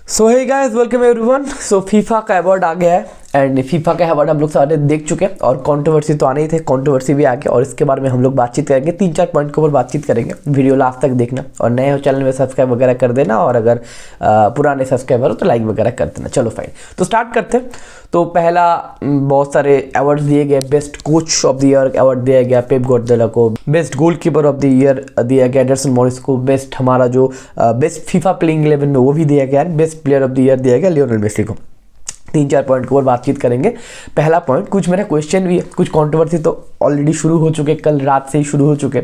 सो hey guys, welcome everyone. सो FIFA का award आ गया है एंड फीफा का अवार्ड हम लोग सारे देख चुके हैं और कंट्रोवर्सी तो आने ही थे, कंट्रोवर्सी भी आ गया और इसके बारे में हम लोग बातचीत करेंगे। 3-4 पॉइंट के ऊपर बातचीत करेंगे। वीडियो लास्ट तक देखना और नए हो चैनल में सब्सक्राइब वगैरह कर देना और अगर पुराने सब्सक्राइबर हो तो लाइक वगैरह कर देना। चलो फाइन, तो स्टार्ट करते हैं। तो पहला बहुत सारे अवार्ड्स दिए गए। Best coach of the year award दिया गया पेप गार्डियोला को, best goalkeeper of the year दिया गया एंडरसन मॉरिस को, बेस्ट हमारा जो बेस्ट फीफा प्लेइंग 11 में वो भी दिया गया, best player of the year दिया गया लियोनेल मेसी को। 3-4 पॉइंट के ऊपर बातचीत करेंगे। पहला पॉइंट, कुछ मेरा क्वेश्चन भी है, कुछ कंट्रोवर्सी तो ऑलरेडी शुरू हो चुके, कल रात से ही शुरू हो चुके।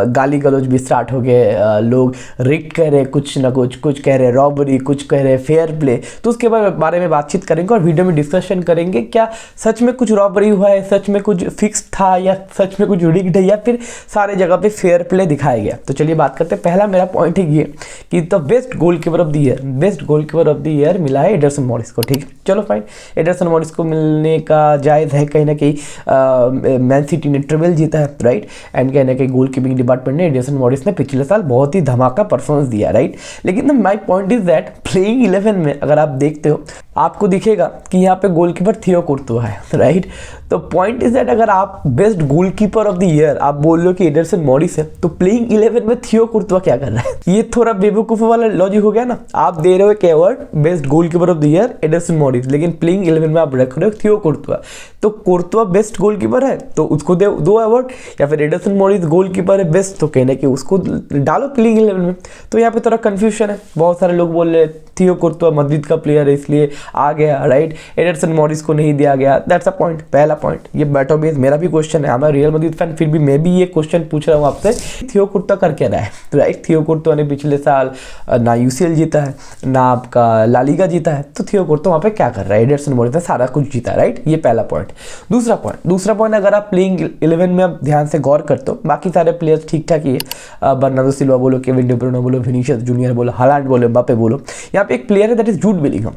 गाली गलौज भी स्टार्ट हो गए, लोग रिट कह रहे कुछ ना कुछ कह रहे रॉबरी, कुछ कह रहे फेयर प्ले। तो उसके बारे में बातचीत करेंगे और वीडियो में डिस्कशन करेंगे। क्या सच में कुछ रॉबरी हुआ है, सच में कुछ फिक्स था या सच में कुछ रिग्ड है या फिर सारे जगह पे फेयर प्ले दिखाया गया। तो चलिए बात करते हैं। पहला मेरा पॉइंट है ये कि the best goalkeeper of the year, best goalkeeper of the year मिला है एंडरसन मॉरिस को। ठीक है, चलो फाइन, एंडरसन मॉरिस को मिलने का जायज़ है। कहीं ना कहीं मैन सिटी ने ट्रिबल जीता है, राइट, एंड कहीं ना कहीं गोल कीपिंग डिपार्टमेंट ने एंडरसन मॉरिस ने पिछले साल बहुत ही धमाका परफॉर्मेंस दिया, राइट। लेकिन my point is that playing 11 में अगर आप देखते हो आपको दिखेगा कि यहाँ पे गोलकीपर थियो कुर्तुआ है, राइट। तो पॉइंट इज दैट अगर आप best goalkeeper of the year आप बोल रहे हो कि एंडरसन मॉरिस है, तो प्लेइंग 11 में थियो कुर्तुआ क्या कर रहा है? ये थोड़ा बेवकूफ़ वाला लॉजिक हो गया ना। आप दे रहे हो एक award best goalkeeper of the year Anderson Morris, लेकिन प्लेइंग 11 में आप रख रहे हो थियो कुर्तुआ। तो कुर्तुआ बेस्ट गोलकीपर है तो उसको दो अवार्ड, या फिर एंडरसन मॉरिस गोलकीपर है बेस्ट तो कहने कि उसको डालो प्लेइंग 11 में। तो यहाँ पे थोड़ा कंफ्यूजन है। बहुत सारे लोग बोल रहे थियो कुर्तुआ मद्रिद का प्लेयर है इसलिए आ गया, राइट, एंडरसन मॉरिस को नहीं दिया गया। दैट्स अ पॉइंट, पहला पॉइंट। ये बैटो बेस मेरा भी क्वेश्चन है, मैं रियल मद्रिद फैन, फिर भी मैं भी ये क्वेश्चन पूछ रहा हूँ आपसे, थियो कुर्तुआ कर क्या रहा है, राइट। थियो कुर्तुआ ने पिछले साल ना यूसीएल जीता है ना आपका ला लीगा जीता है, तो थियो कुर्तुआ वहाँ पे क्या कर रहा है? एंडरसन मॉरिस ने सारा कुछ जीता, राइट। ये पहला पॉइंट। दूसरा पॉइंट अगर आप प्लेइंग 11 में आप ध्यान से गौर करते हो, बाकी सारे प्लेयर्स ठीक ठाक ही है। बर्नार्डो सिल्वा बोलो, केविन डी ब्रुयने बोलो, विनीसियस जूनियर बोलो, हालैंड बोलो, एम्बापे बोलो। यहाँ पे एक प्लेयर है दैट इज जूड बेलिंगहम।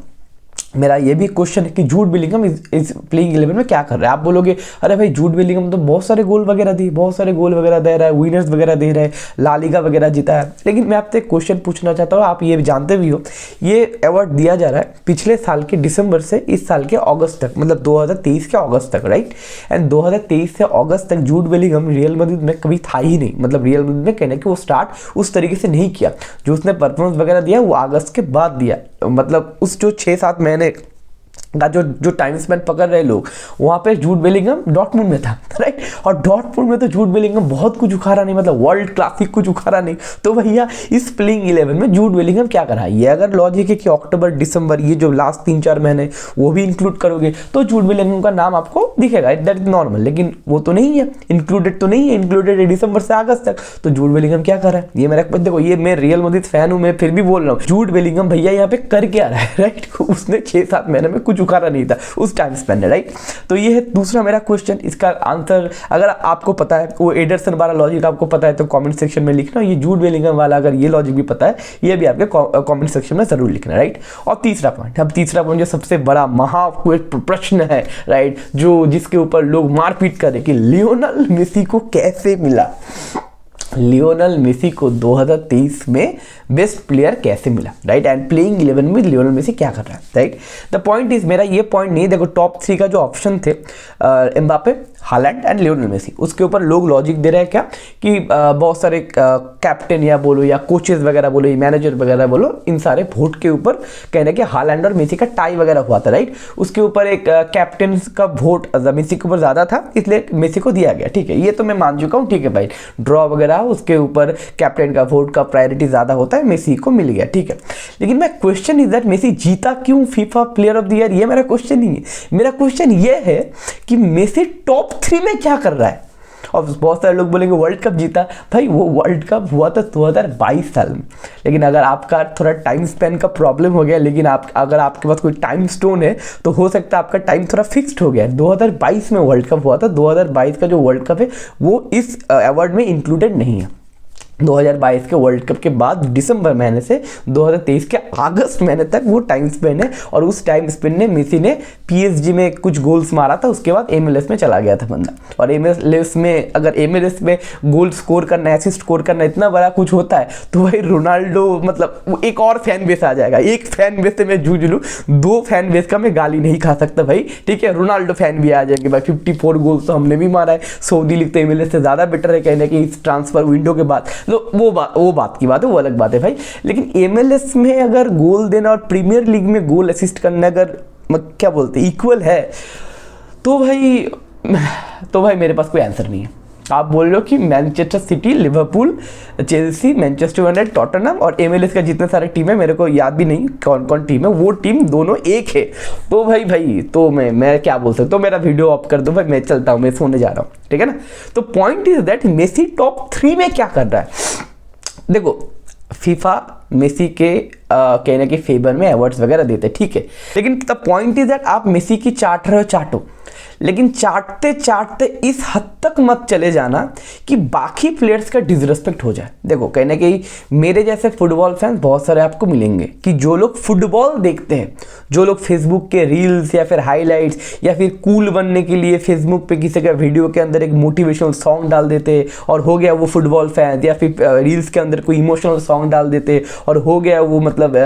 मेरा ये भी क्वेश्चन है कि जूड बेलिंगहम इस प्लेइंग 11 में क्या कर रहा है? आप बोलोगे अरे भाई जूड बेलिंगहम तो बहुत सारे गोल वगैरह दे रहा है, विनर्स वगैरह दे रहा है, ला लीगा वगैरह जीता है। लेकिन मैं आपसे एक क्वेश्चन पूछना चाहता हूँ, आप ये जानते भी हो ये अवार्ड दिया जा रहा है पिछले साल के दिसंबर से इस साल के अगस्त तक, मतलब 2023 के अगस्त तक, राइट। एंड 2023 से अगस्त तक जूड बेलिंगहम रियल मैड्रिड में कभी था ही नहीं, मतलब रियल मैड्रिड में कहने कि वो स्टार्ट उस तरीके से नहीं किया। जो उसने परफॉर्मेंस वगैरह दिया वो अगस्त के बाद दिया, मतलब उस जो 6-7 महीने का जो टाइम स्पेंड पकड़ रहे लोग, वहाँ पे जूड बेलिंगहम डॉर्टमुंड में था, राइट। और डॉर्टमुंड में तो जूड बेलिंगहम बहुत कुछ उखाड़ा नहीं, मतलब वर्ल्ड क्लासिक कुछ उखाड़ा नहीं। तो भैया इस प्लेइंग 11 में जूड बेलिंगहम क्या करा? ये अगर लॉजिक है कि अक्टूबर दिसंबर ये जो लास्ट 3-4 महीने वो भी इंक्लूड करोगे तो जूड बेलिंगहम का नाम आपको दिखेगा, दैट इज नॉर्मल। लेकिन वो तो नहीं है, इंक्लूडेड तो नहीं है, इंक्लूडेड है दिसंबर से अगस्त तक। तो जूड बेलिंगहम क्या कर रहा है? ये मेरा देखो, ये मैं रियल मैड्रिड फैन हूँ, मैं फिर भी बोल रहा हूँ जूड बेलिंगहम भैया यहाँ पे कर क्या रहा है, राइट। उसने 6-7 महीने में कुछ उखाड़ा नहीं था उस टाइम स्पेंड, राइट। तो ये है दूसरा मेरा क्वेश्चन। इसका आंसर अगर आपको पता है, वो एंडरसन वाला लॉजिक आपको पता है तो कमेंट सेक्शन में लिखना। ये जूड बेलिंगहम वाला अगर ये लॉजिक भी पता है ये भी आपके कमेंट सेक्शन में जरूर लिखना, राइट। और तीसरा पॉइंट जो सबसे बड़ा महा प्रश्न है, राइट, जो जिसके ऊपर लोग मारपीट करें कि लियोनेल मेसी को कैसे मिला, लियोनेल मेसी को 2023 में बेस्ट प्लेयर कैसे मिला, राइट। एंड प्लेइंग 11 में लियोनेल मेसी क्या कर रहा है, राइट। द पॉइंट इज, मेरा ये पॉइंट नहीं, देखो टॉप 3 का जो ऑप्शन थे Mbappe, Haaland and Lionel Messi, उसके ऊपर लोग लॉजिक दे रहे हैं क्या कि बहुत सारे कैप्टन या बोलो या कोचेस वगैरह बोलो या मैनेजर वगैरह बोलो, इन सारे वोट के ऊपर कहने कि हालैंड और मेसी का टाई वगैरह हुआ था, राइट। उसके ऊपर एक कैप्टन का वोट मेसी के ऊपर ज़्यादा था इसलिए मेसी को दिया गया, ठीक है, ये तो मैं मान चुका हूँ, ठीक है भाई। ड्रॉ वगैरह उसके ऊपर कैप्टन का वोट का प्रायोरिटी ज़्यादा होता है, मेसी को मिल गया, ठीक है। लेकिन मैं क्वेश्चन इज दैट मेसी जीता क्यों FIFA player of the year? ये मेरा क्वेश्चन नहीं है। मेरा क्वेश्चन ये है कि मेसी टॉप 3 में क्या कर रहा है? और बहुत सारे लोग बोलेंगे वर्ल्ड कप जीता, भाई वो वर्ल्ड कप हुआ था 2022 साल में। लेकिन अगर आपका थोड़ा टाइम स्पेन का प्रॉब्लम हो गया, लेकिन अगर आपके पास कोई टाइम स्टोन है तो हो सकता है आपका टाइम थोड़ा फिक्स्ड हो गया है। 2022 में वर्ल्ड कप हुआ था, 2022 का जो वर्ल्ड कप है वो इस अवार्ड में इंक्लूडेड नहीं है। 2022 के वर्ल्ड कप के बाद दिसंबर महीने से 2023 के अगस्त महीने तक वो टाइम स्पेन है, और उस टाइम स्पेन ने मेसी ने पीएसजी में कुछ गोल्स मारा था, उसके बाद एमएलएस में चला गया था बंदा। और एमएलएस में अगर एमएलएस में गोल स्कोर करना, असिस्ट स्कोर करना इतना बड़ा कुछ होता है तो भाई रोनाल्डो मतलब एक और फैन बेस आ जाएगा। एक फैन बेस से मैं जूझ लूँ, 2 फैन बेस का मैं गाली नहीं खा सकता भाई, ठीक है। रोनाल्डो फैन भी आ जाएंगे भाई, 54 गोल्स तो हमने भी मारा है। सऊदी लीग तो एमएलएस से ज़्यादा बेटर है कहने की इस ट्रांसफर विंडो के बाद, तो वो बात की बात है, वो अलग बात है भाई। लेकिन एमएलएस में अगर गोल देना और प्रीमियर लीग में गोल असिस्ट करना अगर क्या बोलते इक्वल है तो भाई मेरे पास कोई आंसर नहीं है। आप बोल रहे हो कि Manchester city, Liverpool, Chelsea, Manchester United, Tottenham और एमएलएस का जितने सारे टीम है, मेरे को याद भी नहीं कौन कौन टीम है, वो टीम दोनों एक है। तो भाई तो मैं क्या बोल सकता हूँ, मेरा वीडियो ऑफ कर दो भाई, मैं चलता हूँ, मैं सोने जा रहा हूँ, ठीक है ना। तो point is that Messi top 3 में क्या कर रहा है। देखो फीफा मेसी के कहने के फेवर में अवार्ड्स वगैरह देते, ठीक है, लेकिन द पॉइंट इज दैट आप मेसी की चाट रहे हो, चाटो, लेकिन चाटते चाटते इस हद तक मत चले जाना कि बाकी प्लेयर्स का डिसरिस्पेक्ट हो जाए। देखो कहने के मेरे जैसे फुटबॉल फैंस बहुत सारे आपको मिलेंगे कि जो लोग फुटबॉल देखते हैं, जो लोग फेसबुक के रील्स या फिर हाइलाइट्स या फिर कूल बनने के लिए फेसबुक पे किसी का वीडियो के अंदर एक मोटिवेशनल सॉन्ग डाल देते और हो गया वो फुटबॉल फैन, या फिर रील्स के अंदर कोई इमोशनल सॉन्ग डाल देते और हो गया वो मतलब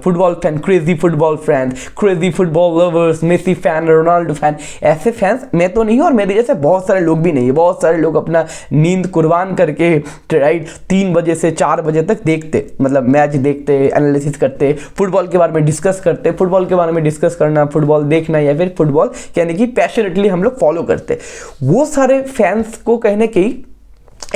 football fan, crazy football fan, crazy football lovers, Messi fan, Ronaldo fan. ऐसे फैंस मैं तो नहीं हूं और मेरे जैसे बहुत सारे लोग भी नहीं है। बहुत सारे लोग अपना नींद कुर्बान करके राइट 3 बजे से 4 बजे तक देखते, मतलब मैच देखते, एनालिसिस करते, फुटबॉल के बारे में डिस्कस करते, फुटबॉल के बारे में डिस्कस करना, फुटबॉल देखना या फिर फुटबॉल यानी कि पैशनेटली हम लोग फॉलो करते। वो सारे फैंस को कहने की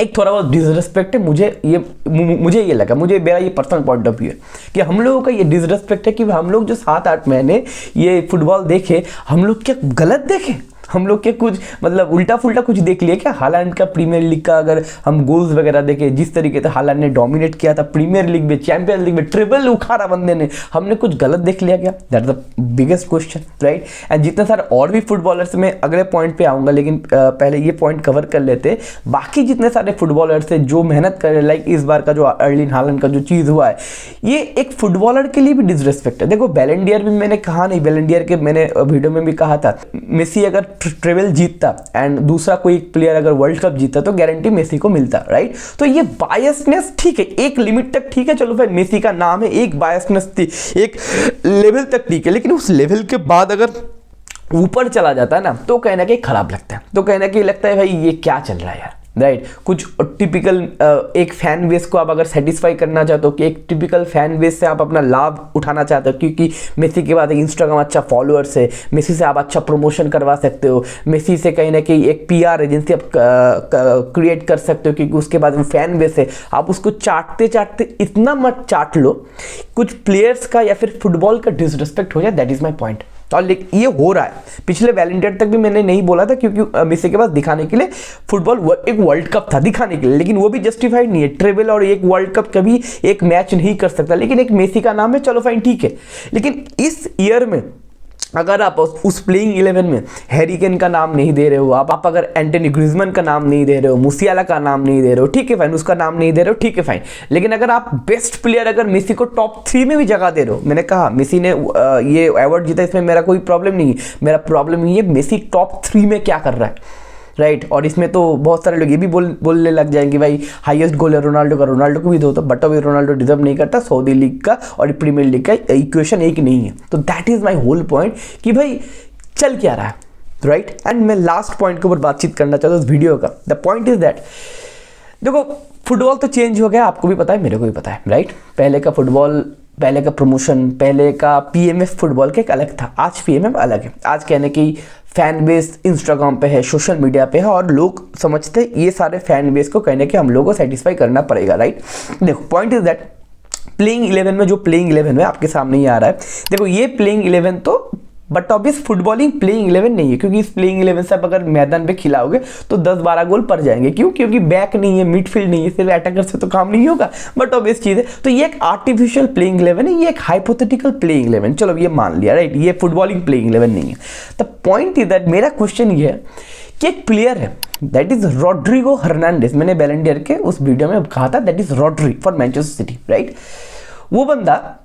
एक थोड़ा बहुत डिसरिस्पेक्ट है। मुझे ये लगा, मेरा ये पर्सनल पॉइंट ऑफ व्यू है कि हम लोगों का ये डिसरिस्पेक्ट है कि हम लोग जो 7-8 महीने ये फुटबॉल देखे, हम लोग क्या गलत देखे, हम लोग के कुछ मतलब उल्टा फुल्टा कुछ देख लिया क्या। हालांड का प्रीमियर लीग का अगर हम गोल्स वगैरह देखे, जिस तरीके से हालांड ने डोमिनेट किया था प्रीमियर लीग में, चैंपियंस लीग में ट्रिपल उखाड़ा बंदे ने, हमने कुछ गलत देख लिया क्या। That is the biggest question, right. And जितने सारे और भी फुटबॉलर्स, मैं अगले पॉइंट पे आऊँगा, लेकिन पहले ये पॉइंट कवर कर लेते। बाकी जितने सारे फुटबॉलर्स है जो मेहनत कर रहे, लाइक इस बार का जो अर्लिंग हालैंड का जो चीज़ हुआ है, ये एक फुटबॉलर के लिए भी डिसरिस्पेक्ट है। देखो बैलन डी आर भी मैंने कहा नहीं, बैलन डी आर के मैंने वीडियो में भी कहा था, मेसी अगर ट्रेवल जीतता एंड दूसरा कोई प्लेयर अगर वर्ल्ड कप जीतता तो गारंटी मेसी को मिलता, राइट। तो ये बायसनेस ठीक है, एक लिमिट तक ठीक है, चलो भाई मेसी का नाम है, एक बायसनेस थी एक लेवल तक ठीक है, लेकिन उस लेवल के बाद अगर ऊपर चला जाता है ना तो कहना कि खराब लगता है, तो कहना कि लगता है भाई ये क्या चल रहा है यार, राइट। कुछ टिपिकल एक फैन बेस को आप अगर सेटिस्फाई करना चाहते हो कि एक टिपिकल फैन बेस से आप अपना लाभ उठाना चाहते हो, क्योंकि मेसी के बाद एक इंस्टाग्राम अच्छा फॉलोअर्स है, मेसी से आप अच्छा प्रमोशन करवा सकते हो, मेसी से कहीं ना कहीं एक पीआर एजेंसी आप क्रिएट कर सकते हो, क्योंकि उसके बाद वो फैन बेस है। आप उसको चाटते चाटते इतना मत चाट लो कुछ प्लेयर्स का या फिर फुटबॉल का डिसरिस्पेक्ट हो जाए। That is my point. और ये हो रहा है, पिछले वैलेंटाइन तक भी मैंने नहीं बोला था, क्योंकि मेसी के पास दिखाने के लिए फुटबॉल एक वर्ल्ड कप था दिखाने के लिए, लेकिन वो भी जस्टिफाइड नहीं है। ट्रेवल और एक वर्ल्ड कप कभी एक मैच नहीं कर सकता, लेकिन एक मेसी का नाम है, चलो फाइन ठीक है। लेकिन इस ईयर में अगर आप उस प्लेइंग 11 में हैरी केन का नाम नहीं दे रहे हो, आप अगर एंटनी ग्रिजमैन का नाम नहीं दे रहे हो, मूसियाला का नाम नहीं दे रहे हो, ठीक है फाइन, उसका नाम नहीं दे रहे हो, ठीक है फाइन, लेकिन अगर आप बेस्ट प्लेयर अगर मेसी को टॉप 3 में भी जगह दे रहे हो, मैंने कहा मेसी ने ये अवार्ड जीता, इसमें मेरा कोई प्रॉब्लम नहीं है, मेरा प्रॉब्लम ये है मेसी टॉप 3 में क्या कर रहा है, राइट। और इसमें तो बहुत सारे लोग ये भी बोलने लग जाएंगे भाई हाईएस्ट गोल है रोनाल्डो का, रोनाल्डो को भी दो, तो बट अभी रोनाल्डो डिजर्व नहीं करता, सऊदी लीग का और प्रीमियर लीग का इक्वेशन एक नहीं है। तो that is my whole point कि भाई चल क्या रहा है, राइट। एंड मैं लास्ट पॉइंट के ऊपर बातचीत करना चाहता हूँ इस वीडियो का। द पॉइंट इज दैट देखो फुटबॉल तो चेंज हो गया, आपको भी पता है, मेरे को भी पता है, राइट। पहले का फुटबॉल, पहले का प्रमोशन, पहले का पीएमएफ फुटबॉल का एक अलग था, आज पीएमएफ अलग है। आज कहने की फैन बेस इंस्टाग्राम पे है, सोशल मीडिया पे है, और लोग समझते हैं ये सारे फैन बेस को कहने के हम लोगों को सेटिस्फाई करना पड़ेगा, राइट। देखो पॉइंट इज दैट प्लेइंग 11 में जो प्लेइंग 11 में आपके सामने ही आ रहा है, देखो ये प्लेइंग 11 तो बट ऑब्वियस फुटबॉलिंग प्लेइंग 11 नहीं है, क्योंकि इस प्लेइंग 11 से आप अगर मैदान पे खिलाओगे तो 10-12 गोल पड़ जाएंगे। क्यों? क्योंकि बैक नहीं है, मिडफील्ड नहीं है, सिर्फ अटैकर से तो काम नहीं होगा, बट ऑब्वियस चीज़ है। तो ये एक आर्टिफिशियल प्लेइंग 11 है, ये एक हाइपोथेटिकल प्लेइंग 11, चलो ये मान लिया, राइट। ये फुटबॉलिंग प्लेइंग 11 नहीं है। द पॉइंट इज दैट मेरा क्वेश्चन ये है कि एक प्लेयर है दैट इज रॉड्रिगो हर्नांडेज। मैंने बैलेंडियर के उस वीडियो में कहा था that is Rodri for Manchester City, right. वो बंदा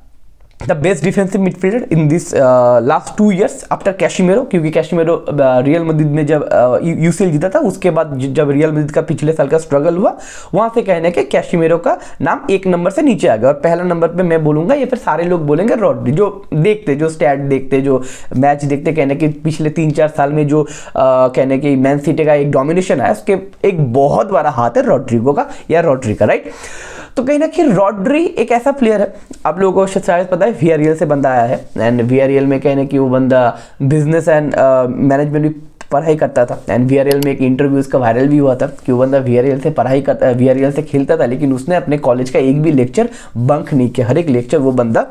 the best defensive midfielder in this last 2 years after Casemiro, क्योंकि कैशिमेरो रियल मैड्रिड में जब यूसीएल जीता था उसके बाद जब रियल मैड्रिड का पिछले साल का स्ट्रगल हुआ वहां से कहने के कैशिमेरो का नाम 1 नंबर से नीचे आ गया। और पहला नंबर पे मैं बोलूंगा या फिर सारे लोग बोलेंगे रॉड्री, जो देखते, जो स्टैट देखते, जो मैच देखते, कहने के पिछले 3-4 साल में जो कहने की मैन सिटी का एक डोमिनेशन है उसके एक बहुत बड़ा हाथ है रॉड्रिगो का या रॉड्री का, राइट। तो कहीं ना कहीं रॉड्री एक ऐसा प्लेयर है, आप लोगों को शायद पता है वियारियल से बंदा आया है एंड वियारियल में कहने कि वो बंदा बिजनेस एंड मैनेजमेंट भी पढ़ाई करता था एंड वियारियल में एक इंटरव्यू उसका वायरल भी हुआ था कि वो बंदा वियारियल से पढ़ाई करता, वियारियल से खेलता था, लेकिन उसने अपने कॉलेज का एक भी लेक्चर बंक नहीं किया, हर एक लेक्चर वो बंदा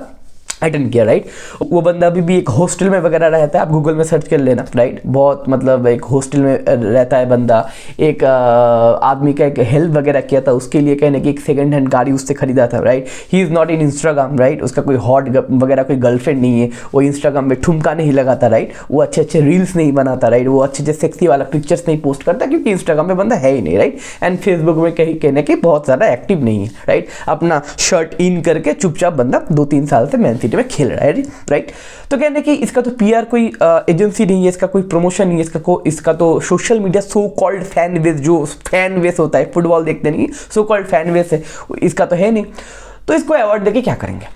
अटेंड किया, राइट। वो बंदा अभी भी एक हॉस्टल में वगैरह रहता है, आप गूगल में सर्च कर लेना, राइट। बहुत मतलब एक हॉस्टल में रहता है बंदा। एक आदमी का एक हेल्प वगैरह किया था, उसके लिए कहने की एक सेकंड हैंड गाड़ी उससे खरीदा था, right. He is not in Instagram, right. उसका कोई हॉट वगैरह कोई गर्लफ्रेंड नहीं है, वो इंस्टाग्राम में ठुमका नहीं लगाता, राइट। वो अच्छे अच्छे रील्स नहीं बनाता, राइट। वो अच्छे अच्छे सेक्सी वाला पिक्चर्स नहीं पोस्ट करता क्योंकि इंस्टाग्राम में बंदा है ही नहीं, राइट। एंड फेसबुक में कहीं कहने की बहुत ज़्यादा एक्टिव नहीं है, राइट। अपना शर्ट इन करके चुपचाप बंदा 2-3 साल से मैन सिटी में खेल रहा है, राइट। तो कहने कि इसका तो पीआर कोई एजेंसी नहीं है, इसका कोई प्रमोशन नहीं है, इसका तो social media so called fan base, जो फैन बेस होता है, फुटबॉल देखते नहीं, सो कॉल्ड फैन बेस है, इसका तो है नहीं। तो इसको अवार्ड देके क्या करेंगे,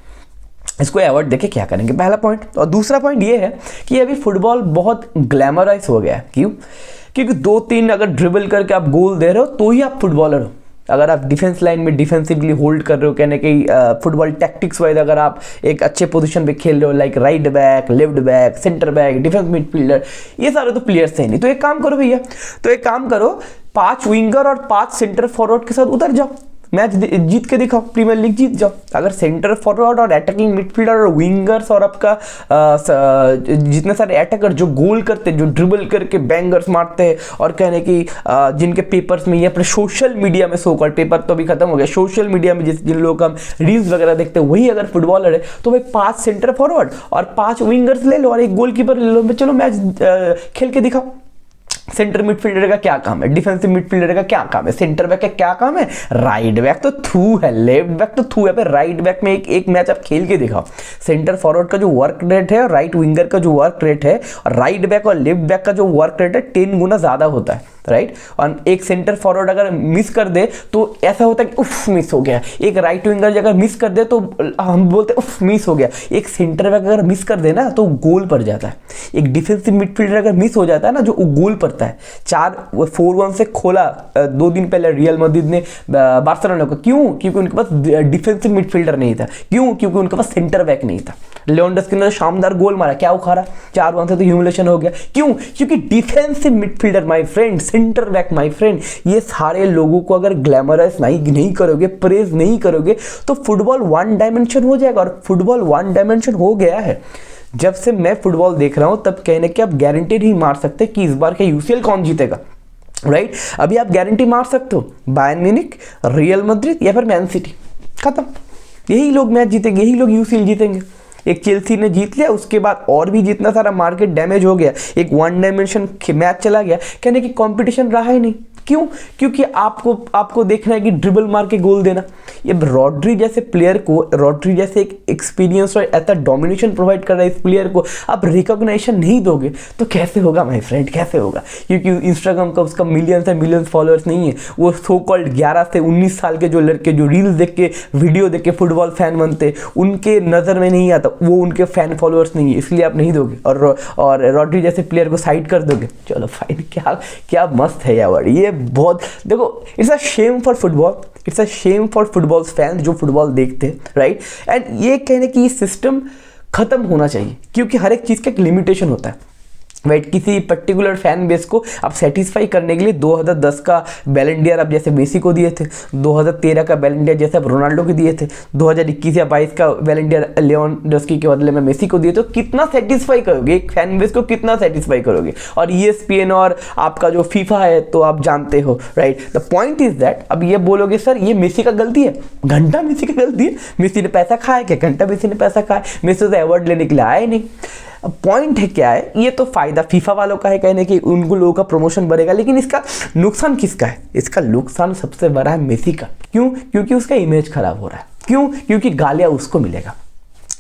इसको अवार्ड देके क्या करेंगे, पहला पॉइंट। और दूसरा पॉइंट ये है कि अभी फुटबॉल बहुत ग्लैमराइज हो गया है। क्यों? क्योंकि 2-3 अगर ड्रिबल करके आप गोल दे रहे हो तो ही आप फुटबॉलर हो। अगर आप डिफेंस लाइन में डिफेंसिवली होल्ड कर रहे हो, कहने कि फुटबॉल टैक्टिक्स वाइज अगर आप एक अच्छे पोजीशन पे खेल रहे हो, like right back, left back, centre back, defence midfielder, ये सारे तो प्लेयर्स हैं नहीं। तो एक काम करो भैया, तो एक काम करो, 5 विंगर और 5 सेंटर फॉरवर्ड के साथ उतर जाओ, मैच जीत के दिखाओ, प्रीमियर लीग जीत जाओ। अगर सेंटर फॉरवर्ड और अटैकिंग मिडफील्डर और विंगर्स और आपका जितने सारे अटैकर जो गोल करते, जो ड्रिबल करके बैंगर्स मारते हैं और कहने की जिनके पेपर्स में, ये अपने सोशल मीडिया में, सो कॉल्ड पेपर तो अभी खत्म हो गया, सोशल मीडिया में जिन लोगों का हम रील्स वगैरह देखते हैं वही अगर फुटबॉलर है, तो भाई 5 सेंटर फॉरवर्ड और 5 विंगर्स ले लो और एक गोलकीपर ले लो, चलो मैच खेल के दिखाओ। सेंटर मिडफील्डर का क्या काम है, डिफेंसिव मिडफील्डर का क्या काम है, सेंटर बैक का क्या काम है, राइट बैक तो थू है, लेफ्ट बैक तो थू है, पर राइट बैक में एक मैच आप खेल के दिखाओ। सेंटर फॉरवर्ड का जो वर्क रेट है और राइट विंगर का जो वर्क रेट है, और राइट बैक और लेफ्ट बैक का जो वर्क रेट है 10 गुना ज्यादा होता है, राइट। और एक सेंटर फॉरवर्ड अगर मिस कर दे तो ऐसा होता है कि उफ मिस हो गया। एक राइट विंगर अगर मिस कर दे तो हम बोलते हैं उफ मिस हो गया। एक सेंटर बैक अगर मिस कर दे ना तो गोल पड़ जाता है। एक डिफेंसिव मिडफील्डर अगर मिस हो जाता है ना, जो गोल पड़ता है। 4-1 से खोला 2 दिन पहले रियल मैड्रिड ने बार्सिलोना को। क्यों? क्योंकि उनके पास डिफेंसिव मिडफील्डर नहीं था। क्यों? क्योंकि उनके पास सेंटर बैक नहीं था। लेवेंडोव्स्की ने शानदार गोल मारा, क्या उखाड़ा, 4-1 से तो ह्यूमिलेशन हो गया। क्यों? क्योंकि defensive midfielder my friend, centre back my friend, ये सारे लोगों को अगर ग्लैमराइज नहीं करोगे, प्रेज नहीं करोगे, तो फुटबॉल 1 डायमेंशन हो जाएगा। और फुटबॉल 1 डायमेंशन हो गया है। जब से मैं फुटबॉल देख रहा हूं तब कहने के आप गारंटेड ही मार सकते कि इस बार के यूसीएल कौन जीतेगा, राइट। अभी आप गारंटी मार सकते हो, बायर्न म्यूनिख, रियल मैड्रिड या फिर मैन सिटी, खत्म। यही लोग मैच जीतेंगे, यही लोग यूसीएल जीतेंगे। एक चेल्सी ने जीत लिया, उसके बाद और भी जितना सारा मार्केट डैमेज हो गया, एक 1 डायमेंशन मैच चला गया, कहने की कंपटीशन रहा ही नहीं। क्यों? क्योंकि आपको देखना है कि ड्रिबल मार के गोल देना। ये रॉड्री जैसे प्लेयर को, रॉड्री जैसे एक एक्सपीरियंस और ऐसा डोमिनेशन प्रोवाइड कर रहा है इस प्लेयर को, आप रिकॉग्निशन नहीं दोगे तो कैसे होगा माय फ्रेंड, कैसे होगा? क्योंकि इंस्टाग्राम का उसका मिलियंस एंड मिलियंस फॉलोअर्स नहीं है। वो सो कॉल्ड 11 से 19 साल के जो लड़के जो रील्स देख के, वीडियो देख के फुटबॉल फैन बनते, उनके नज़र में नहीं आता, वो उनके फैन फॉलोअर्स नहीं है, इसलिए आप नहीं दोगे। और रॉड्री जैसे प्लेयर को साइड कर दोगे, चलो फाइन। क्या मस्त है यार ये बहुत। देखो, it's a shame for football, it's a shame for football fan जो फुटबॉल देखते हैं, राइट। एंड ये कहने की सिस्टम खत्म होना चाहिए, क्योंकि हर एक चीज़ का एक लिमिटेशन होता है, राइट। किसी पर्टिकुलर फैन बेस को आप सेटिस्फाई करने के लिए 2010 का बैलेंडियर आप जैसे मेसी को दिए थे, 2013 का बैलेंडियर जैसे आप रोनाल्डो को दिए थे, 2021 या 22 का बैलेंडियर लेवेंडोव्स्की के बदले में मेसी को दिए, तो कितना सेटिस्फाई करोगे एक फैन बेस को, कितना सेटिस्फाई करोगे? और ESPN और आपका जो फीफा है तो आप जानते हो, right. The point is that अब ये बोलोगे सर ये मेसी का गलती है, घंटा मेसी की गलती है, मेसी ने पैसा खाया क्या? घंटा मेसी ने पैसा खाया, मेसी तो अवार्ड लेने के लिए आया ही नहीं। अब पॉइंट है क्या है, ये तो फायदा फीफा वालों का है कहने कि उनको लोगों का प्रमोशन बढ़ेगा, लेकिन इसका नुकसान किसका है? इसका नुकसान सबसे बड़ा है मेसी का। क्यों? क्योंकि उसका इमेज खराब हो रहा है। क्यों? क्योंकि गालियां उसको मिलेगा।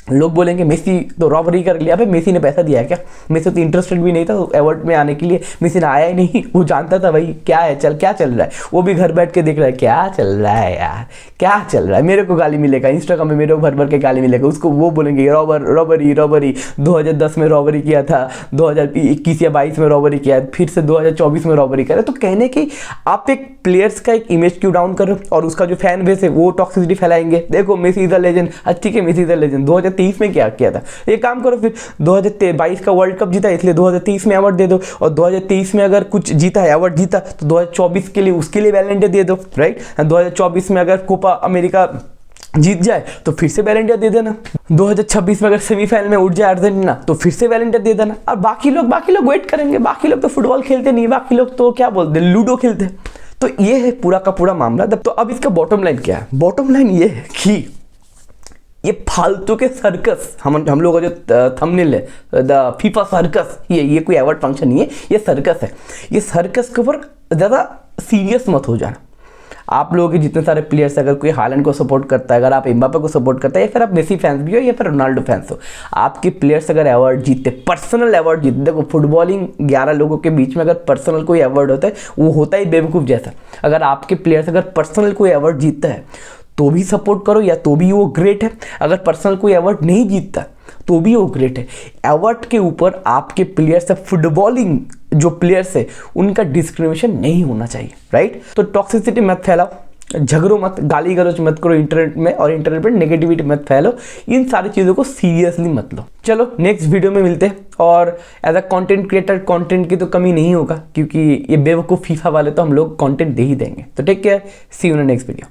लोग बोलेंगे मेसी तो रॉबरी कर लिया। अबे मेसी ने पैसा दिया है क्या? मेसी तो इंटरेस्टेड भी नहीं था अवार्ड में आने के लिए, मेसी ने आया ही नहीं। वो जानता था भाई क्या चल रहा है, वो भी घर बैठ के देख रहा है क्या चल रहा है यार, क्या चल रहा है। मेरे को गाली मिलेगा इंस्टाग्राम में, मेरे को भर भर के गाली मिलेगा, उसको वो बोलेंगे रॉबरी 2010 में रॉबरी किया था, 2021 या 22 में रॉबरी किया, फिर से 2024 में रॉबरी करे। तो कहने की आप एक प्लेयर्स का एक इमेज क्यों डाउन कर रहे हो, और उसका जो फैन बेस है वो टॉक्सिसिटी फैलाएंगे। देखो मेसी इज द लेजेंड, ठीक है मेसी इज द लेजेंड, 2023 में क्या किया था, एक काम करो फिर 2022 का वर्ल्ड कप जीता इसलिए 2023 में अवार्ड दे दो, और 2023 में अगर कुछ जीता है अवार्ड जीता तो 2024 के लिए उसके लिए बैलेंडे दे दो, राइट। 2024 में अगर कोपा अमेरिका जीत जाए तो फिर से बैलेंडर दे देना, 2026 में अगर सेमीफाइनल में उठ जाए अर्जेंटीना तो फिर से बैलेंडर दे देना। और बाकी लोग वेट करेंगे, बाकी लोग तो फुटबॉल खेलते नहीं, बाकी लोग तो क्या बोलते हैं लूडो खेलते हैं। तो ये है पूरा का पूरा मामला। तो अब इसका बॉटम लाइन क्या है? बॉटम लाइन ये है कि ये फालतू के सर्कस, हम लोग का जो थंबनेल है द फीफा सर्कस, ये कोई अवार्ड फंक्शन नहीं है, ये सर्कस है। ये सर्कस के ऊपर ज़्यादा सीरियस मत हो जाना। आप लोगों के जितने सारे प्लेयर्स, अगर कोई हालैंड को सपोर्ट करता है, अगर आप एम्बापे को सपोर्ट करता है, या फिर आप मेसी फैंस भी हो या फिर रोनाल्डो फैंस हो, आपके प्लेयर्स अगर अवार्ड जीतते, पर्सनल अवार्ड जीतते, देखो फुटबॉलिंग 11 लोगों के बीच में अगर पर्सनल कोई अवार्ड होता है वो होता ही बेवकूफ़ जैसा। अगर आपके प्लेयर्स अगर पर्सनल कोई अवार्ड जीतता है तो भी सपोर्ट करो, या तो भी वो ग्रेट है। अगर पर्सनल कोई अवार्ड नहीं जीतता तो भी वो ग्रेट है। अवार्ड के ऊपर आपके प्लेयर्स है, फुटबॉलिंग जो प्लेयर्स है उनका डिस्क्रिमिनेशन नहीं होना चाहिए, राइट। तो टॉक्सिसिटी मत फैलाओ, झगड़ो मत, गाली गलौज मत करो इंटरनेट में, और इंटरनेट पर नेगेटिविटी मत फैलो, इन सारी चीज़ों को सीरियसली मत लो। चलो नेक्स्ट वीडियो में मिलते हैं, और as a content creator content की तो कमी नहीं होगा, क्योंकि ये बेवकूफ़ फीफा वाले तो हम लोग कंटेंट दे ही देंगे। तो take care, see you in next video.